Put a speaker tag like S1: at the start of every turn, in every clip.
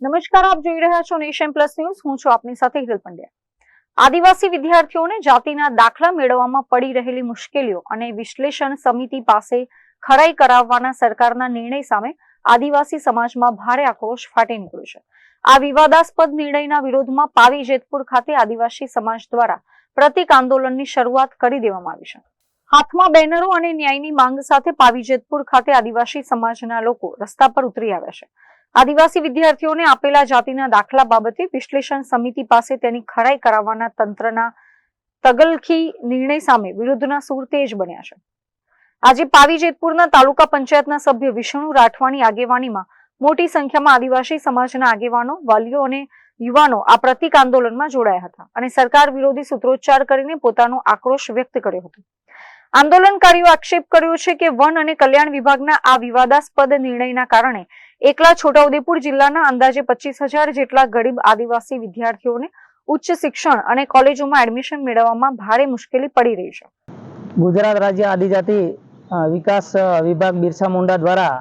S1: નમસ્કાર, આપ જોઈ રહ્યા છો નેશન પ્લસ ન્યૂઝ. હું છું આપની સાથે હિરલ પંડ્યા. આદિવાસી વિદ્યાર્થીઓને જાતિના દાખલા મેળવવામાં પડી રહેલી મુશ્કેલીઓ અને વિશ્લેષણ સમિતિ પાસે ખરાઈ કરાવવાના સરકારના નિર્ણય સામે આદિવાસી સમાજમાં ભારે આક્રોશ ફાટી નીકળ્યો છે. આ વિવાદાસ્પદ નિર્ણયના વિરોધમાં પાવી જેતપુર ખાતે આદિવાસી સમાજ દ્વારા પ્રતિક આંદોલનની શરૂઆત કરી દેવામાં આવી છે. હાથમાં બેનરો અને ન્યાયની માંગ સાથે પાવી જેતપુર ખાતે આદિવાસી સમાજના લોકો રસ્તા પર ઉતરી આવ્યા છે. આદિવાસી વિદ્યાર્થીઓને આપેલા જાતિના દાખલા બાબતે વિશ્લેષણ સમિતિ પાસે તેની ખરાઈ કરાવવાના તંત્રના તગલખી નિર્ણય સામે વિરોધના સૂર તેજ બન્યા છે. આજે પાવી જેતપુરના તાલુકા પંચાયતના સભ્ય વિષ્ણુ રાઠવાની આગેવાનીમાં મોટી સંખ્યામાં આદિવાસી સમાજના આગેવાનો, વાલીઓ અને યુવાનો આ પ્રતિક આંદોલનમાં જોડાયા હતા અને સરકાર વિરોધી સૂત્રોચ્ચાર કરીને પોતાનો આક્રોશ વ્યક્ત કર્યો હતો. આંદોલનકારીઓ આક્ષેપ કર્યો છે કે વન અને કલ્યાણ વિભાગના આ વિવાદાસ્પદ નિર્ણયના કારણે એકલા છોટાઉદેપુર જિલ્લાના અંદાજે 25,000 જેટલા ગરીબ આદિવાસી વિદ્યાર્થીઓને ઉચ્ચ શિક્ષણ અને કોલેજોમાં એડમિશન મેળવવામાં ભારે મુશ્કેલી પડી રહી છે.
S2: ગુજરાત રાજ્ય આદિજાતિ વિકાસ વિભાગ બિરસા મુંડા દ્વારા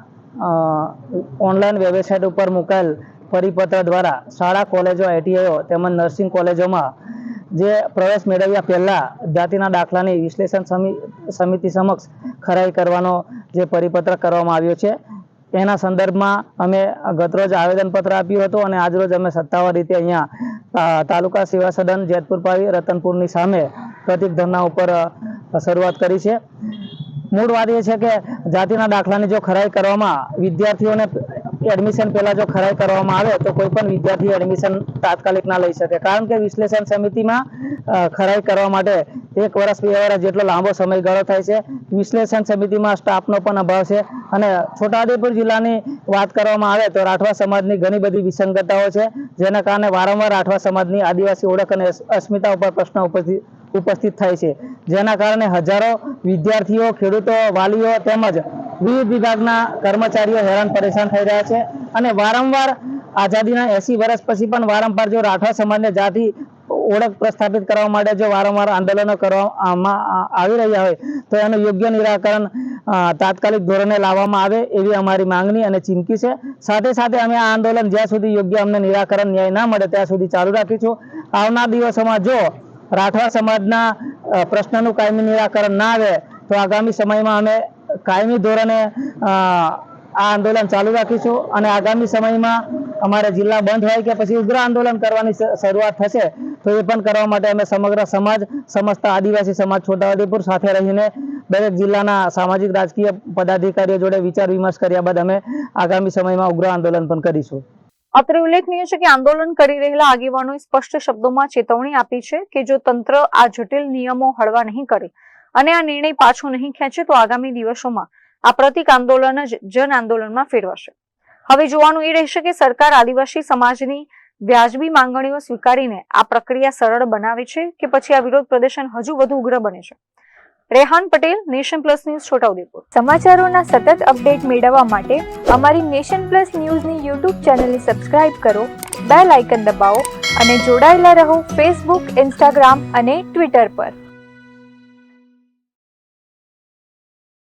S2: ઓનલાઈન વેબસાઇટ ઉપર મુકાયેલ પરિપત્ર દ્વારા શાળા, કોલેજો, આઈટીઆઈઓ તેમજ નર્સિંગ કોલેજોમાં જે પ્રવેશ મેળવ્યા પહેલા જાતિના દાખલાની વિશ્લેષણ સમિતિ સમક્ષ ખરાઈ કરવાનો જે પરિપત્ર કરવામાં આવ્યો છે, એના સંદર્ભમાં અમે ગતરોજ આવેદનપત્ર આપ્યું હતું અને આજરોજ અમે સત્તાવાર રીતે અહીંયા તાલુકા સેવા સદન જેતપુર પાવી રતનપુરની સામે પ્રતિક ધરણા ઉપર શરૂઆત કરી છે. મૂળ વાત એ છે કે જાતિના દાખલાની જો ખરાઈ કરવામાં વિદ્યાર્થીઓને એડમિશન પહેલા જો ખરાઈ કરવામાં આવે તો કોઈ પણ વિદ્યાર્થી એડમિશન તાત્કાલિક ના લઈ શકે, કારણ કે વિશ્લેષણ સમિતિમાં ખરાઈ કરવા માટે 1 વર્ષ 2 વર્ષ જેટલો લાંબો સમયગાળો થાય છે. વિશ્લેષણ સમિતિમાં સ્ટાફનો પણ અભાવ છે અને છોટાઉદેપુર જિલ્લાની વાત કરવામાં આવે તો રાઠવા સમાજની ઘણી બધી વિસંગતતાઓ છે, જેના કારણે વારંવાર રાઠવા સમાજની આદિવાસી ઓળખ અને અસ્મિતા ઉપર પ્રશ્ન ઉપસ્થિત થાય છે, જેના કારણે હજારો વિદ્યાર્થીઓ, ખેડૂતો, વાલીઓ તેમજ વિવિધ વિભાગના કર્મચારીઓ હેરાન પરેશાન થઈ રહ્યા છે અને વારંવાર આઝાદીના 80 વર્ષ પછી પણ વારંવાર જો રાઠવા સમાજને જાતિ ઓળખ પ્રસ્થાપિત કરવા માટે જો વારંવાર આંદોલનો કરવામાં આવી રહ્યા હોય તો એનું યોગ્ય નિરાકરણ તાત્કાલિક ધોરણે લાવવામાં આવે એવી અમારી માંગણી અને ચીમકી છે. સાથે સાથે અમે આ આંદોલન જ્યાં સુધી યોગ્ય અમને નિરાકરણ ન્યાય ના મળે ત્યાં સુધી ચાલુ રાખીશું. આવનાર દિવસોમાં જો રાઠવા સમાજના પ્રશ્નનું કાયમી નિરાકરણ ના આવે તો આગામી સમયમાં અમે કાયમી ધોરણે આ આંદોલન ચાલુ રાખીશું અને આગામી સમયમાં અમારે જિલ્લા બંધ હોય કે પછી ઉગ્ર આંદોલન કરવાની શરૂઆત થશે તો એ પણ કરવા માટે અમે સમગ્ર સમાજ, સમસ્ત આદિવાસી સમાજ છોટાઉદેપુર સાથે રહીને દરેક જિલ્લાના સામાજિક રાજકીય પદાધિકારીઓ જોડે વિચાર વિમર્શ કર્યા બાદ અમે આગામી સમયમાં ઉગ્ર આંદોલન પણ કરીશું.
S1: અત્રે ઉલ્લેખનીય છે કે આંદોલન કરી રહેલા આગેવાનોએ સ્પષ્ટ શબ્દોમાં ચેતવણી આપી છે કે જો તંત્ર આ જટિલ નિયમો હળવા નહીં કરે અને આ નિર્ણય પાછો નહીં ખેંચે તો આગામી દિવસોમાં આ પ્રતિક આંદોલન જ જન આંદોલનમાં ફેરવાશે. હવે જોવાનું એ રહેશે કે સરકાર આદિવાસી સમાજની વ્યાજબી માંગણીઓ સ્વીકારીને આ પ્રક્રિયા સરળ બનાવે છે કે પછી આ વિરોધ પ્રદર્શન હજુ વધુ ઉગ્ર બને છે. Rehan Patel, nation plus news, Chhota Udaipur.
S3: સમાચારોના સતત અપડેટ મેળવવા માટે અમારી નેશન પ્લસ ન્યૂઝની યુટ્યુબ ચેનલને સબસ્ક્રાઇબ કરો, બેલ આઇકન દબાવો અને જોડાયેલા રહો ફેસબુક, ઇન્સ્ટાગ્રામ અને ટ્વિટર પર.